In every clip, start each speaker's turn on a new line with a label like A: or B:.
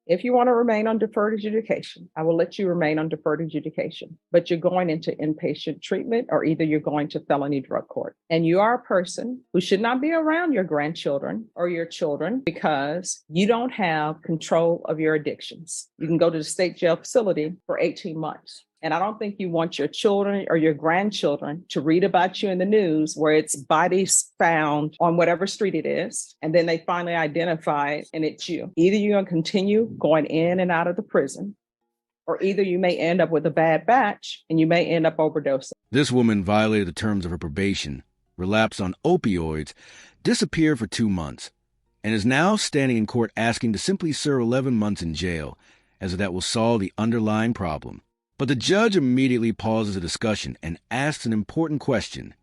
A: If you want to remain on deferred adjudication, I will let you remain on deferred adjudication, but you're going into inpatient treatment or either you're going to felony drug court. And you are a person who should not be around your grandchildren or your children because you don't have control of your addictions. You can go to the state jail facility for 18 months. And I don't think you want your children or your grandchildren to read about you in the news where it's bodies found on whatever street it is. And then they finally identify it and it's you. Either you're going to continue going in and out of the prison, or either you may end up with a bad batch and you may end up overdosing.
B: This woman violated the terms of her probation, relapsed on opioids, disappeared for 2 months, and is now standing in court asking to simply serve 11 months in jail, as if that will solve the underlying problem. But the judge immediately pauses the discussion and asks an important question.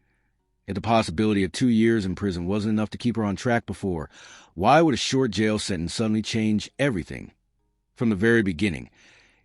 B: If the possibility of 2 years in prison wasn't enough to keep her on track before, why would a short jail sentence suddenly change everything? From the very beginning,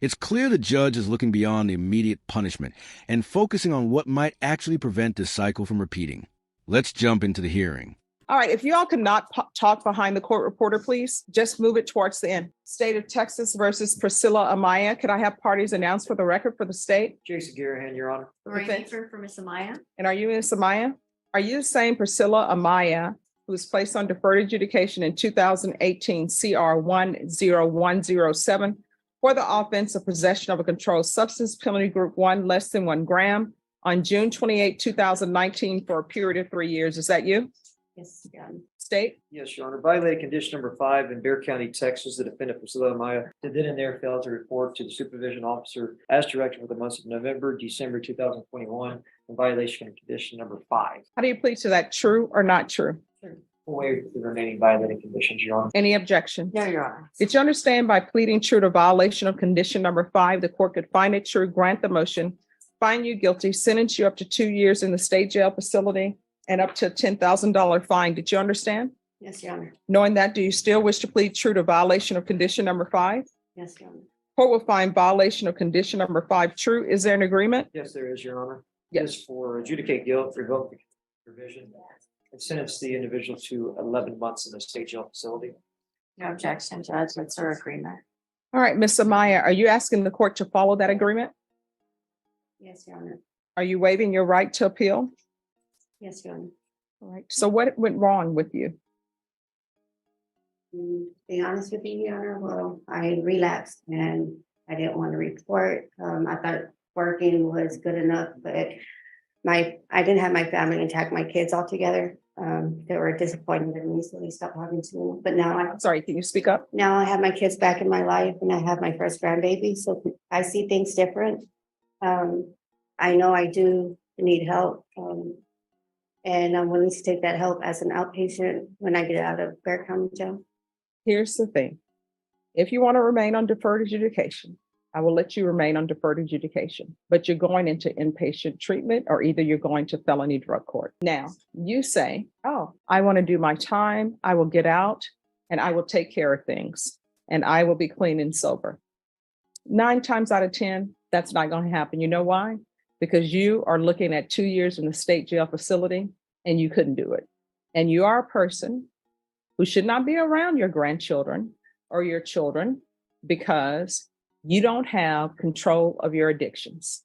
B: it's clear the judge is looking beyond the immediate punishment and focusing on what might actually prevent this cycle from repeating. Let's jump into the hearing.
A: All right, if you all could not talk behind the court reporter, please just move it towards the end. State of Texas versus Priscilla Amaya. Could I have parties announced for the record for the state?
C: Jason Garahan, Your Honor.
D: Lori Hayford for Miss Amaya.
A: And are you Miss Amaya? Are you the same Priscilla Amaya who was placed on deferred adjudication in 2018 CR 10107 for the offense of possession of a controlled substance, penalty group 1, less than 1 gram, on June 28, 2019 for a period of 3 years? Is that you?
D: Yes, Your Honor.
A: State?
C: Yes, Your Honor. Violated condition number 5 in Bexar County, Texas. The defendant Priscilla Amaya did then and there fail to report to the supervision officer as directed for the months of November, December 2021 in violation of condition number 5.
A: How do you plead to that? True or not true?
D: True.
C: Waive the remaining violating conditions, Your Honor.
A: Any objection?
D: No, Your Honor.
A: Did you understand by pleading true to violation of condition number 5, the court could find it true, grant the motion, find you guilty, sentence you up to 2 years in the state jail facility, and up to a $10,000 fine? Did you understand?
D: Yes, Your Honor.
A: Knowing that, do you still wish to plead true to violation of condition number 5?
D: Yes, Your Honor.
A: Court will find violation of condition number 5 true. Is there an agreement?
C: Yes, there is, Your Honor.
A: Yes.
C: This for adjudicate guilt, revoke the provision, and sentence the individual to 11 months in the state jail facility.
D: No objection, Judge. That's our agreement.
A: All right, Ms. Amaya, are you asking the court to follow that agreement?
D: Yes, Your Honor.
A: Are you waiving your right to appeal?
D: Yes, Your Honor.
A: All right. So what went wrong with you?
D: To be honest with you, Your Honor, well, I relapsed and I didn't want to report. I thought working was good enough, but I didn't have my family intact, my kids all together. They were disappointed in me, so they stopped talking to me. But now
A: Sorry, can you speak up?
D: now I have my kids back in my life and I have my first grandbaby, so I see things different. I know I do need help. And I'm willing to take that help as an outpatient when I get out of Bexar County Jail.
A: Here's the thing. If you want to remain on deferred adjudication, I will let you remain on deferred adjudication, but you're going into inpatient treatment or either you're going to felony drug court. Now, you say, oh, I want to do my time. I will get out and I will take care of things and I will be clean and sober. 9 times out of 10, that's not going to happen. You know why? Because you are looking at 2 years in the state jail facility and you couldn't do it. And you are a person who should not be around your grandchildren or your children because you don't have control of your addictions.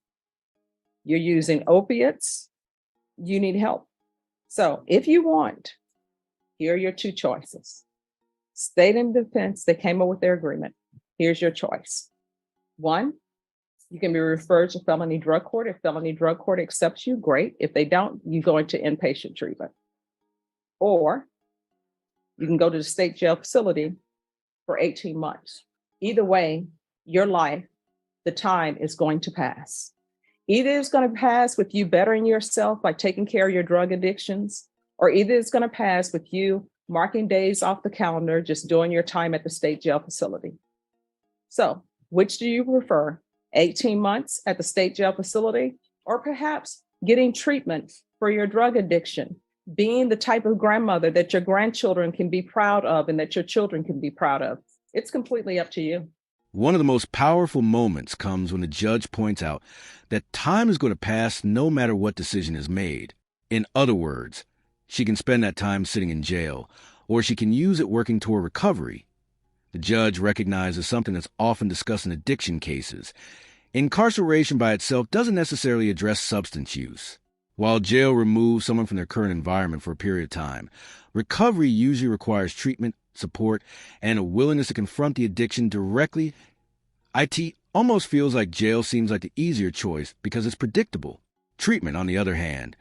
A: You're using opiates. You need help. So if you want, here are your 2 choices. State and defense, they came up with their agreement. Here's your choice. 1, you can be referred to felony drug court. If felony drug court accepts you, great. If they don't, you go into inpatient treatment. Or you can go to the state jail facility for 18 months. Either way, your life, the time is going to pass. Either it's going to pass with you bettering yourself by taking care of your drug addictions, or either it's going to pass with you marking days off the calendar, just doing your time at the state jail facility. So which do you prefer? 18 months at the state jail facility, or perhaps getting treatment for your drug addiction, being the type of grandmother that your grandchildren can be proud of and that your children can be proud of? It's completely up to you.
B: One of the most powerful moments comes when the judge points out that time is going to pass no matter what decision is made. In other words, she can spend that time sitting in jail, or she can use it working toward recovery. The judge recognizes something that's often discussed in addiction cases. Incarceration by itself doesn't necessarily address substance use. While jail removes someone from their current environment for a period of time, recovery usually requires treatment, support, and a willingness to confront the addiction directly. It almost feels like jail seems like the easier choice because it's predictable. Treatment, on the other hand,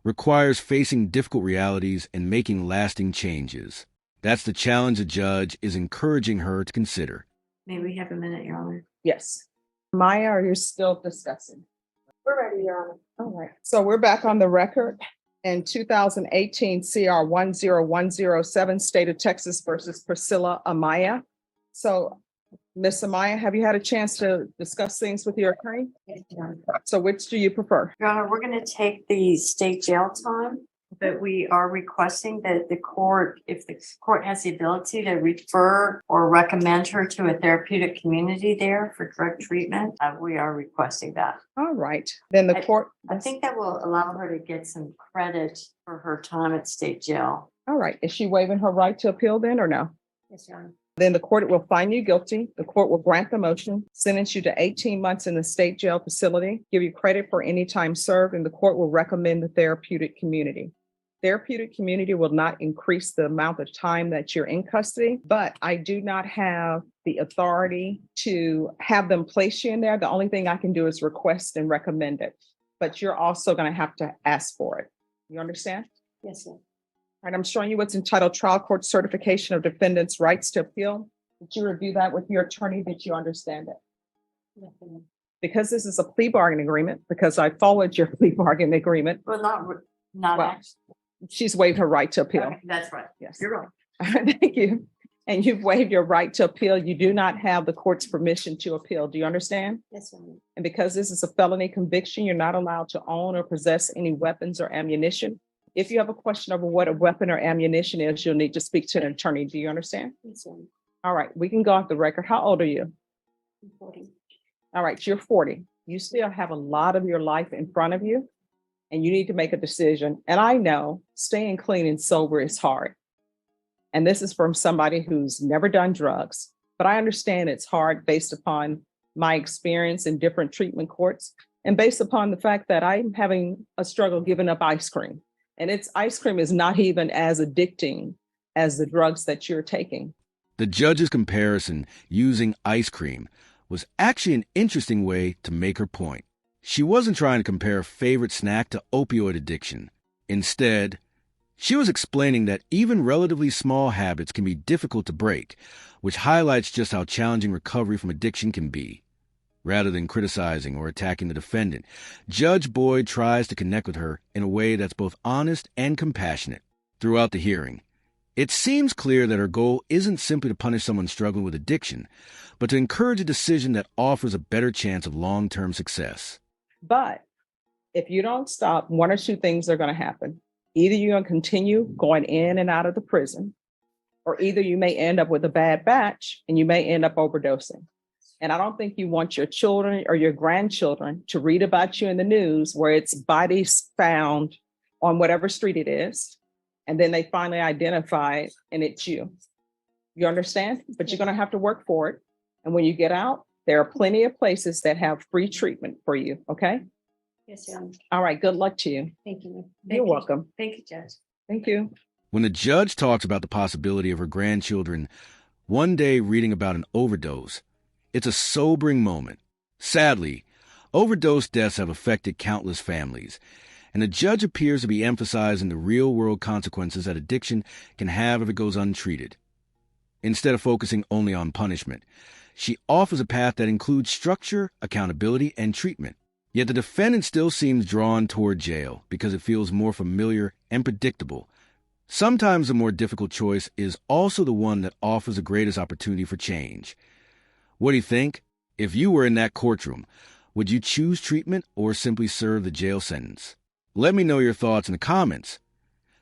B: requires facing difficult realities and making lasting changes. That's the challenge the judge is encouraging her to consider.
E: May we have a minute, Your Honor?
A: Yes. Maya, are you still discussing?
E: We're ready, Your Honor.
A: All right. So we're back on the record. In 2018 CR 10107, State of Texas versus Priscilla Amaya. So, Ms. Amaya, have you had a chance to discuss things with your attorney?
D: Yes, Your Honor.
A: So which do you prefer?
E: Your Honor, we're going to take the state jail time, but we are requesting that the court, if the court has the ability to refer or recommend her to a therapeutic community there for drug treatment, we are requesting that.
A: All right. Then the court.
E: I think that will allow her to get some credit for her time at state jail.
A: All right. Is she waiving her right to appeal then or no?
D: Yes, Your Honor.
A: Then the court will find you guilty. The court will grant the motion, sentence you to 18 months in the state jail facility, give you credit for any time served, and the court will recommend the therapeutic community. Therapeutic community will not increase the amount of time that you're in custody, but I do not have the authority to have them place you in there. The only thing I can do is request and recommend it, but you're also going to have to ask for it. You understand?
D: Yes, sir.
A: All right, I'm showing you what's entitled Trial Court Certification of Defendants' Rights to Appeal. Did you review that with your attorney? Did you understand it?
D: Yes, Your Honor.
A: Because this is a plea bargaining agreement, because I followed your plea bargaining agreement,
E: Well, not
A: Well,
E: actually.
A: she's waived her right to appeal.
E: Okay, that's right.
A: Yes.
E: You're right.
A: Thank you. And you've waived your right to appeal. You do not have the court's permission to appeal. Do you understand?
D: Yes, Your Honor.
A: And because this is a felony conviction, you're not allowed to own or possess any weapons or ammunition. If you have a question over what a weapon or ammunition is, you'll need to speak to an attorney. Do you understand?
D: Yes, Your Honor.
A: All right, we can go off the record. How old are you?
D: I'm 40.
A: All right, you're 40. You still have a lot of your life in front of you, and you need to make a decision. And I know staying clean and sober is hard. And this is from somebody who's never done drugs, but I understand it's hard based upon my experience in different treatment courts and based upon the fact that I'm having a struggle giving up ice cream. And ice cream is not even as addicting as the drugs that you're taking.
B: The judge's comparison using ice cream was actually an interesting way to make her point. She wasn't trying to compare a favorite snack to opioid addiction. Instead, she was explaining that even relatively small habits can be difficult to break, which highlights just how challenging recovery from addiction can be. Rather than criticizing or attacking the defendant, Judge Boyd tries to connect with her in a way that's both honest and compassionate. Throughout the hearing, it seems clear that her goal isn't simply to punish someone struggling with addiction, but to encourage a decision that offers a better chance of long-term success.
A: But if you don't stop, one or two things are going to happen. Either you're going to continue going in and out of the prison, or either you may end up with a bad batch and you may end up overdosing. And I don't think you want your children or your grandchildren to read about you in the news where it's bodies found on whatever street it is. And then they finally identify it and it's you. You understand? But you're going to have to work for it. And when you get out, there are plenty of places that have free treatment for you. Okay.
D: Yes, Your Honor.
A: All right. Good luck to you.
D: Thank you.
A: You're welcome.
E: Thank you, Judge.
A: Thank you.
B: When the judge talks about the possibility of her grandchildren one day reading about an overdose, it's a sobering moment. Sadly, overdose deaths have affected countless families, and the judge appears to be emphasizing the real-world consequences that addiction can have if it goes untreated. Instead of focusing only on punishment, she offers a path that includes structure, accountability, and treatment. Yet the defendant still seems drawn toward jail because it feels more familiar and predictable. Sometimes the more difficult choice is also the one that offers the greatest opportunity for change. What do you think? If you were in that courtroom, would you choose treatment or simply serve the jail sentence? Let me know your thoughts in the comments.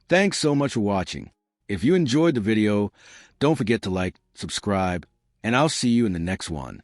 B: Thanks so much for watching. If you enjoyed the video, don't forget to like, subscribe, and I'll see you in the next one.